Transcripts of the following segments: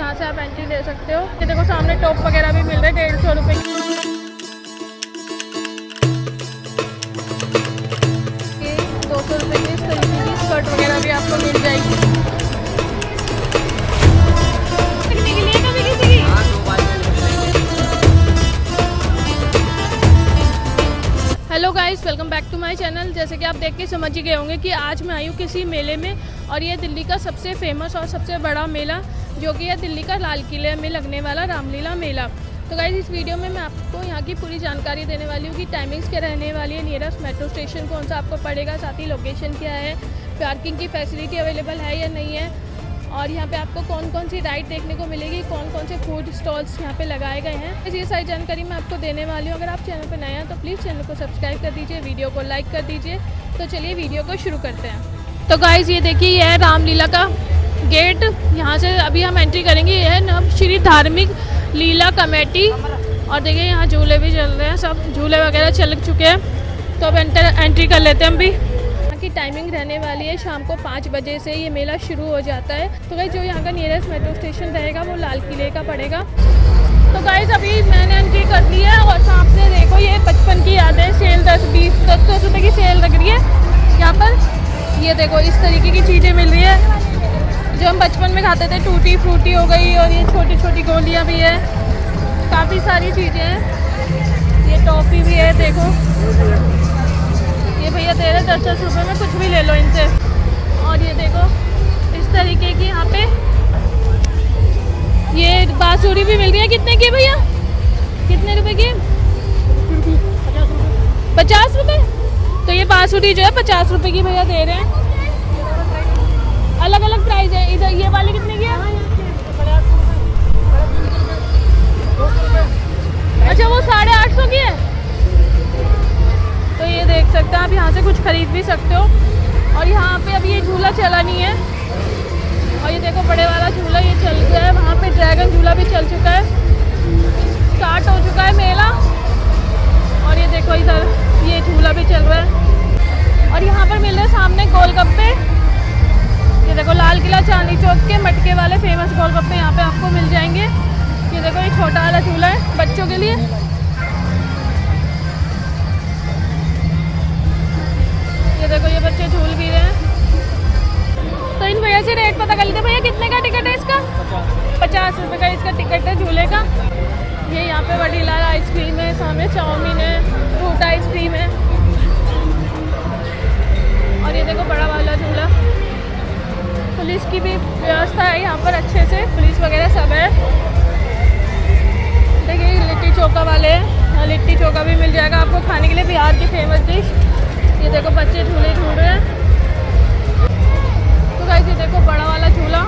यहाँ से आप एंट्री ले सकते हो। ये देखो सामने टॉप वगैरह भी मिल रहे हैं 150 रुपये की। 200 रुपये की इस तरीके की स्कर्ट वगैरह भी आपको मिल जाएगी। कितने की लिए कभी किसी की? Hello guys, welcome back to my channel. जैसे कि आप देख के समझ ही गए होंगे कि आज मैं आई हूँ किसी मेले में, और ये दिल्ली का सबसे फेमस और सबसे बड़ा मेला जो कि है दिल्ली का लाल किले में लगने वाला रामलीला मेला। तो गाइस इस वीडियो में मैं आपको यहाँ की पूरी जानकारी देने वाली हूँ कि टाइमिंग्स क्या रहने वाली है, नियरेस्ट मेट्रो स्टेशन कौन सा आपको पड़ेगा, साथ ही लोकेशन क्या है, पार्किंग की फैसिलिटी अवेलेबल है या नहीं है, और यहाँ पे आपको कौन कौन सी राइड देखने को मिलेगी, कौन कौन से फूड स्टॉल्स यहाँ पे लगाए गए हैं। ये सारी जानकारी मैं आपको देने वाली हूँ। अगर आप चैनल पर नए हैं तो प्लीज़ चैनल को सब्सक्राइब कर दीजिए, वीडियो को लाइक कर दीजिए। तो चलिए वीडियो को शुरू करते हैं। तो गाइस ये देखिए, ये है रामलीला का गेट। यहाँ से अभी हम एंट्री करेंगे। ये है नव श्री धार्मिक लीला कमेटी, और देखिए यहाँ झूले भी चल रहे हैं, सब झूले वगैरह चल चुके हैं। तो अब एंट्री कर लेते हैं। अभी की टाइमिंग रहने वाली है शाम को 5 बजे से ये मेला शुरू हो जाता है। तो गाइस जो यहाँ का नियरेस्ट मेट्रो स्टेशन रहेगा वो लाल किले का पड़ेगा। तो गाइस अभी मैंने एंट्री कर दी है, और सामने देखो ये 55 की यादें सेल 10 रुपये की सेल लग रही है यहाँ पर। ये देखो इस तरीके की चीज़ें मिल रही है जो हम बचपन में खाते थे। टूटी फ्रूटी हो गई, और ये छोटी छोटी गोलियाँ भी है, काफ़ी सारी चीज़ें हैं। ये टॉफ़ी भी है, देखो ये भैया दे रहे 10-10 रुपये में, कुछ भी ले लो इनसे। और ये देखो इस तरीके की यहाँ पे ये बांसुरी भी मिल रही है। कितने की भैया, कितने रुपए की? 50 रुपये। तो ये बांसुरी जो है 50 रुपये की भैया दे रहे हैं। अलग अलग प्राइस है। इधर ये वाली कितने की है? अच्छा वो 850 की है। तो ये देख सकते हैं आप, यहाँ से कुछ खरीद भी सकते हो। और यहाँ पे अभी ये झूला चला नहीं है, और ये देखो बड़े वाला झूला ये चल गया है। वहाँ पे ड्रैगन झूला भी चल चुका है, स्टार्ट हो चुका है मेला। और ये देखो इधर ये झूला भी चल रहा है। और यहाँ पर मिल रहे हैं सामने गोलगप्पे। ये देखो लाल किला चांदनी चौक के मटके वाले फेमस गोलगप्पे यहाँ पे आपको मिल जाएंगे। ये देखो ये छोटा वाला झूला है बच्चों के लिए। ये देखो ये बच्चे झूल भी रहे हैं। तो इन भैया से रेट पता कर लेते। भैया कितने का टिकट है इसका? 50 रुपये का इसका टिकट है झूले का। ये यहाँ पे वडीला आइसक्रीम है, सामने चाउमीन है, फ्रूट आइसक्रीम है, और ये देखो बड़ा वाला झूला। पुलिस की भी व्यवस्था है यहाँ पर, अच्छे से पुलिस वगैरह सब है। देखिए लिट्टी चोखा वाले हैं, लिट्टी चोखा भी मिल जाएगा आपको खाने के लिए, बिहार की फेमस डिश। ये देखो बच्चे झूले झूल रहे हैं। तो गाइस ये देखो बड़ा वाला झूला।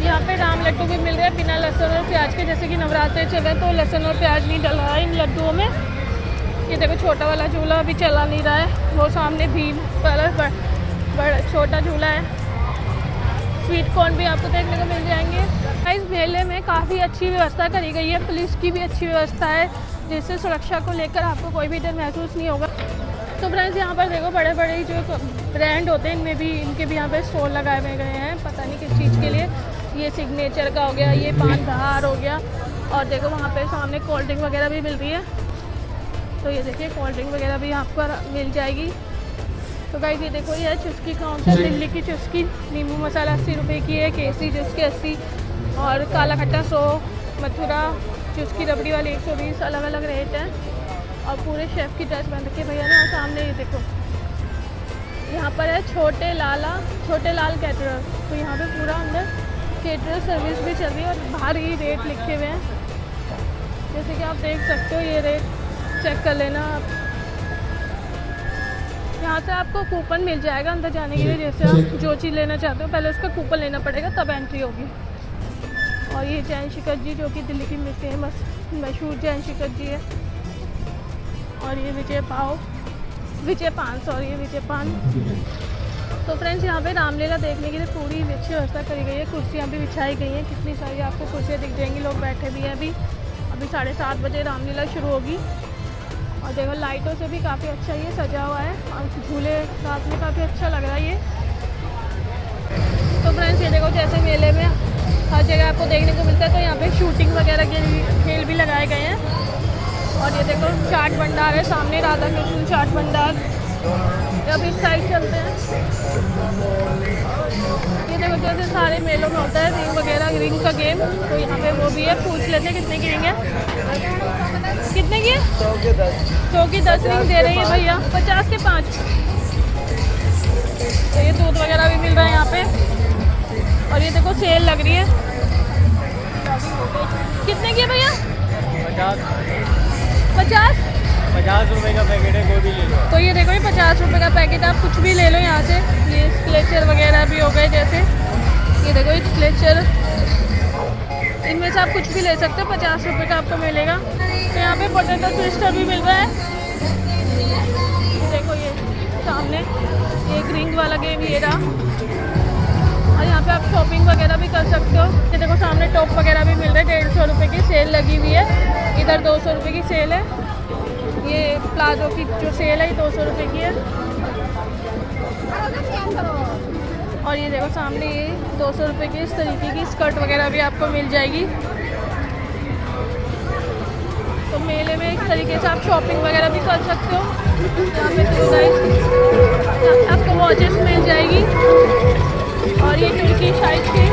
यहाँ पे राम लड्डू भी मिल रहे हैं बिना लहसुन और प्याज के, जैसे कि नवरात्रे चल रहे हैं तो लहसुन और प्याज नहीं डल रहा है इन लड्डुओं में। ये देखो छोटा वाला झूला अभी चला नहीं रहा है, वो सामने भीम वाला बड़ा छोटा झूला है। स्वीट कॉर्न भी आपको देखने को मिल जाएंगे। इस मेले में काफ़ी अच्छी व्यवस्था करी गई है, पुलिस की भी अच्छी व्यवस्था है, जिससे सुरक्षा को लेकर आपको कोई भी डर महसूस नहीं होगा। तो फ्रेंड्स यहाँ पर देखो बड़े बड़े जो ब्रांड होते हैं इनमें भी इनके भी यहाँ पे स्टॉल लगाए हुए गए हैं, पता नहीं किस चीज़ के लिए। ये सिग्नेचर का हो गया, ये पान बहार हो गया, और देखो वहाँ पे सामने कोल्ड ड्रिंक वगैरह भी मिल रही है। तो ये देखिए कोल्ड ड्रिंक वगैरह भी यहाँ पर मिल जाएगी। तो गाइस ये देखो ये है चुस्की काउंटर, दिल्ली की चुस्की नींबू मसाला 80 रुपये की है, केसरी चुस्की 80, और काला खट्टा 100, मथुरा चुस्की रबड़ी वाली 120। अलग अलग रेट हैं, और पूरे शेफ़ की ड्रेस पहन रखी भैया ने। और सामने ये देखो यहाँ पर है छोटे लाल कैटरर। तो यहाँ पे पूरा अंदर कैटरर सर्विस भी चल रही है, और बाहर ही रेट लिखे हुए हैं, जैसे कि आप देख सकते हो। ये रेट चेक कर लेना आप। यहाँ से आपको कूपन मिल जाएगा अंदर जाने के लिए, जैसे आप जो चीज़ लेना चाहते हो पहले उसका कूपन लेना पड़ेगा तब एंट्री होगी। और ये जैन शिकंजी जो कि दिल्ली की फेमस मशहूर जैन शिकंजी है, और ये विजय पान, ये विजय पान। तो फ्रेंड्स यहाँ पे रामलीला देखने के लिए पूरी अच्छी व्यवस्था करी गई है, कुर्सियाँ भी बिछाई गई हैं, कितनी सारी आपको कुर्सियाँ दिख जाएंगी, लोग बैठे भी हैं। अभी 7:30 बजे रामलीला शुरू होगी। और देखो लाइटों से भी काफ़ी अच्छा ये सजा हुआ है और झूले रात में काफ़ी अच्छा लग रहा है ये। तो फ्रेंड्स ये देखो जैसे मेले में हर जगह आपको देखने को मिलता है, तो यहाँ पे शूटिंग वगैरह के खेल भी लगाए गए हैं। और ये देखो चाट भंडार है सामने, राधा कृष्ण चाट भंडार। अब इस साइड चलते हैं। ये देखो जैसे सारे मेलों में होता है रिंग वगैरह, रिंग का गेम, तो यहाँ पे वो भी है। पूछ लेते हैं कितने की रिंग है, कितने की है? 100 की 10 रिंग दे रही है भैया, 50 के 5। तो ये दूध वगैरह भी मिल रहा है यहाँ पे। और ये देखो सेल लग रही है। कितने की है भैया? 50 रुपए का पैकेट है, कोई भी ले लो। तो ये देखो ये 50 रुपए का पैकेट, आप कुछ भी ले लो यहाँ से। ये स्क्लेचर वगैरह भी हो गए जैसे, ये देखो ये स्क्लेचर, इनमें से आप कुछ भी ले सकते हो, 50 रुपए का आपको मिलेगा। तो यहाँ पे पोटैटो ट्विस्टर भी मिल रहा है। देखो ये सामने ये एक रिंग वाला गेम ये रहा। और यहाँ पे आप शॉपिंग वगैरह भी कर सकते हो। ये देखो सामने टॉप वगैरह भी मिल रहे हैं, 150 रुपये की सेल लगी हुई है। इधर 200 रुपये की सेल है। ये प्लाजो की जो सेल है ये 200 रुपये की है। और ये देखो सामने ये 200 रुपये की इस तरीके की स्कर्ट वगैरह भी आपको मिल जाएगी। तो मेले में इस तरीके से आप शॉपिंग वगैरह भी कर सकते हो। यहाँ पे तो आपको वॉचेस मिल जाएगी। और ये तुर्की साइज की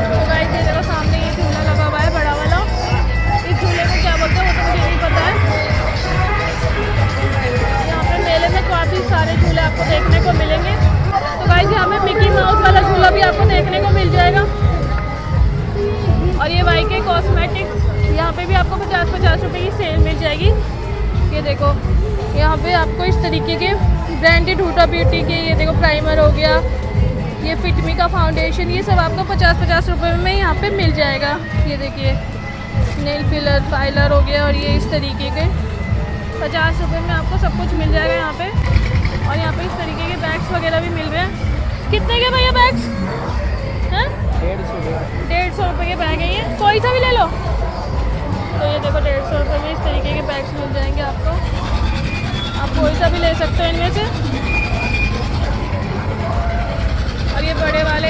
तो गाइस ये देखो सामने ये झूला लगा हुआ है बड़ा वाला। इस झूले को क्या बोलते हैं वो तो मुझे नहीं पता है। यहाँ पे मेले में काफ़ी सारे झूले आपको देखने को मिलेंगे। तो गाइस यहाँ पे मिकी माउस वाला झूला भी आपको देखने को मिल जाएगा। और ये YK कॉस्मेटिक्स, यहाँ पे भी आपको 50-50 रुपये की सेल मिल जाएगी। ये देखो यहाँ पे आपको इस तरीके के ब्रांडेड हुडा ब्यूटी के, ये देखो प्राइमर हो गया, ये फिटमी का फाउंडेशन, ये सब आपको 50-50 रुपये में यहाँ पे मिल जाएगा। ये देखिए नेल फिलर फाइलर हो गया, और ये इस तरीके के 50 रुपये में आपको सब कुछ मिल जाएगा यहाँ पे। और यहाँ पे इस तरीके के बैग्स वगैरह भी मिल रहे हैं। कितने के भैया बैग्स हैं? 150 रुपये के बैग है ये, कोई सा भी ले लो। तो ये देखो 150 रुपये में इस तरीके के बैग्स मिल जाएंगे आपको, आप कोई सा भी ले सकते हो इनमें से। और ये बड़े वाले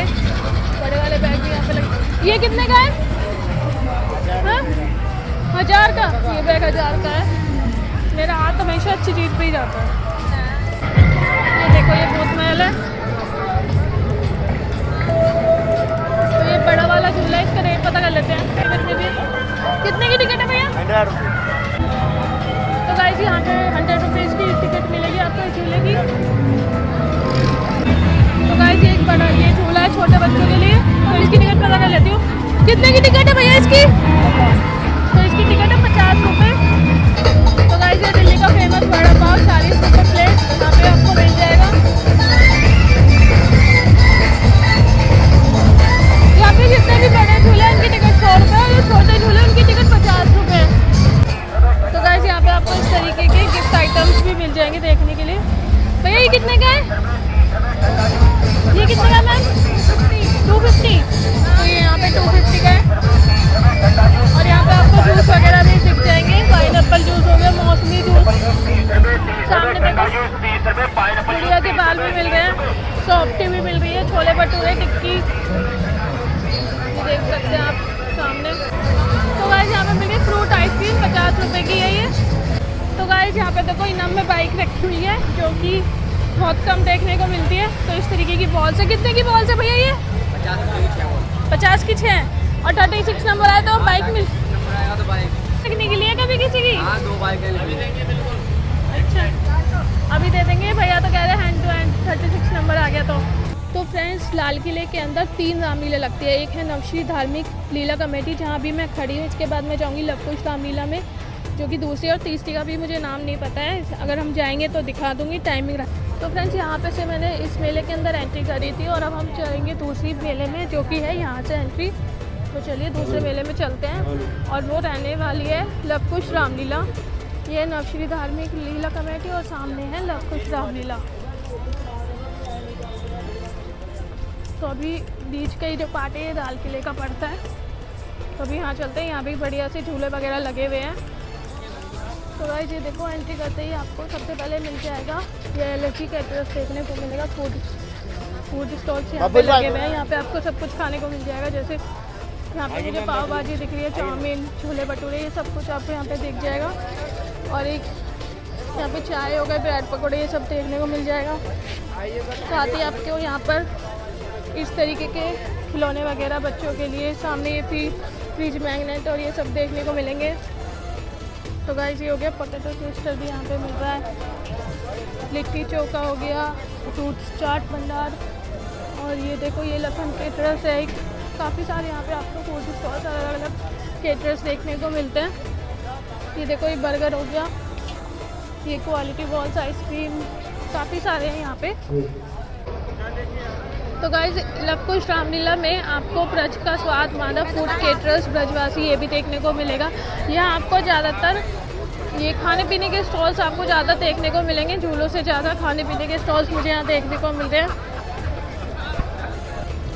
बैग भी यहाँ पे लगे। ये कितने का है? 1000 का। ये बैग 1000 का है। मेरा हाथ हमेशा अच्छी चीज़ पे ही जाता है। ये देखो ये भूत महल है। तो ये बड़ा वाला झूला है, इसका रेट पता कर लेते हैं। कितने की टिकट है भैया? 100 रुपये। तो गाइस यहाँ पे 100 रुपीज़ की टिकट मिलेगी आपको इस झूले की। तो गाइस ये एक बड़ा ये झूला है छोटे बच्चों के लिए, तो इसकी टिकट पता कर लेती हूँ। कितने की टिकट है भैया इसकी? तो इसकी टिकट है 50 रुपये। तो गाइस ये दिल्ली का फेमस वड़ा पाव 40 रुपये प्लेट यहाँ पे आपको मिल जाएगा। यहाँ पे जितने भी बड़े झूले हैं उनकी टिकट 100 रुपये, और जो छोटे झूले उनकी टिकट 50 रुपये। तो गाइस यहाँ पे आपको इस तरीके के गिफ्ट आइटम्स भी मिल जाएंगे देखने के लिए। भैया ये कितने का है? ये कितने का मैम? 250। तो ये यहाँ पे 250 का है। और यहाँ पे आपको जूस वगैरह भी दिख जाएंगे, पाइनएप्पल जूस हो गया, मौसमी जूस। सामने देखो गुड़िया के बाल भी मिल रहे हैं, सॉफ्टी भी मिल रही है, छोले भटूरे टिक्की ये देख सकते हैं आप सामने। तो गाइस यहाँ पे मिली फ्रूट आइसक्रीम 50 रुपये की है ये। तो गाइस यहाँ पे देखो इनाम में बाइक रखी हुई है जो कि बहुत कम देखने को मिलती है। तो इस तरीके की बॉल्स है। कितने की बॉल्स है भैया ये? 50 की 6। और 36 नंबर आया तो बाइक मिल देखने के लिए कभी किसी की? हाँ 2 बाइक अच्छा अभी दे देंगे भैया, तो कह रहे हैं हैंड टू हैंड 36 नंबर आ गया। तो फ्रेंड्स लाल किले के अंदर 3 रामलीला लगती है। एक है नवश्री धार्मिक लीला कमेटी जहाँ भी मैं खड़ी हूँ, इसके बाद मैं जाऊँगी लवकुश रामलीला में जो कि दूसरी और तीसरी का भी मुझे नाम नहीं पता है, अगर हम जाएंगे तो दिखा दूँगी टाइमिंग। तो फ्रेंड्स यहाँ पे से मैंने इस मेले के अंदर एंट्री करी थी और अब हम जाएंगे दूसरी मेले में जो कि है यहाँ से एंट्री। तो चलिए दूसरे मेले में चलते हैं और वो रहने वाली है लवकुश रामलीला। ये नवश्री धार्मिक लीला कमेटी और सामने है लवकुश रामलीला। तो अभी बीच का ही जो पार्ट है लाल किले का पड़ता है। तो अभी यहाँ चलते हैं, यहाँ भी बढ़िया से झूले वगैरह लगे हुए हैं। तो गाइस ये देखो, एंट्री करते ही आपको सबसे पहले मिल जाएगा ये एलर्जी कैटरर्स देखने को मिलेगा। फूड स्टॉल्स यहाँ पे लगे हुए हैं। यहाँ पे आपको सब कुछ खाने को मिल जाएगा, जैसे यहाँ पे मुझे पाव भाजी दिख रही है, चाउमीन, छोले भटूरे, ये सब कुछ आपको यहाँ पे दिख जाएगा। और एक यहाँ पे चाय हो गए, ब्रेड पकौड़े, ये सब देखने को मिल जाएगा। साथ ही आपको यहाँ पर इस तरीके के खिलौने वगैरह बच्चों के लिए, सामने ये फ्रिज मैग्नेट और ये सब देखने को मिलेंगे। तो गाइस ये हो गया, पोटैटो ट्विस्टर भी यहाँ पे मिल रहा है, लिट्टी चोखा हो गया, फ्रूट चाट भंडार, और ये देखो ये लखन केटरर्स है। काफ़ी सारे यहाँ पे आपको फूड स्टॉल्स अलग अलग केटरर्स देखने को मिलते हैं। ये देखो ये बर्गर हो गया, ये क्वालिटी बॉल्स आइसक्रीम, काफ़ी सारे हैं यहाँ पे। तो गाइस लवकुश रामलीला में आपको ब्रज का स्वाद मानव फूड केटरर्स ब्रजवासी ये भी देखने को मिलेगा। यहाँ आपको ज़्यादातर ये खाने पीने के स्टॉल्स आपको ज़्यादा देखने को मिलेंगे, झूलों से ज़्यादा खाने पीने के स्टॉल्स मुझे यहाँ देखने को मिलते हैं।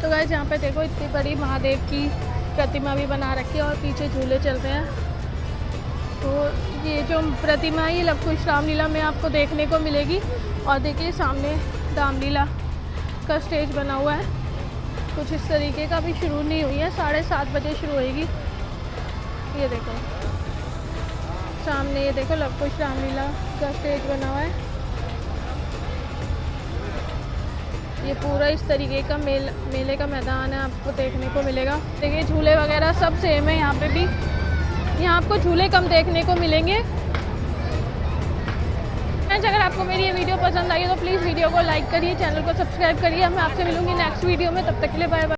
तो गाइस यहाँ पे देखो इतनी बड़ी महादेव की प्रतिमा भी बना रखी है और पीछे झूले चल रहे हैं। तो ये जो प्रतिमा है ये लवकुश रामलीला में आपको देखने को मिलेगी। और देखिए सामने रामलीला का स्टेज बना हुआ है, कुछ इस तरीके का भी शुरू नहीं हुई है, 7:30 बजे शुरू होएगी। ये देखो सामने, ये देखो लवकुश रामलीला का स्टेज बना हुआ है। ये पूरा इस तरीके का मेले का मैदान है, आपको देखने को मिलेगा। देखिए झूले वगैरह सब सेम है यहाँ पे भी, यहाँ आपको झूले कम देखने को मिलेंगे। अगर आपको मेरी ये वीडियो पसंद आई है तो प्लीज़ वीडियो को लाइक करिए, चैनल को सब्सक्राइब करिए। मैं आपसे मिलूंगी नेक्स्ट वीडियो में, तब तक के लिए बाय बाय।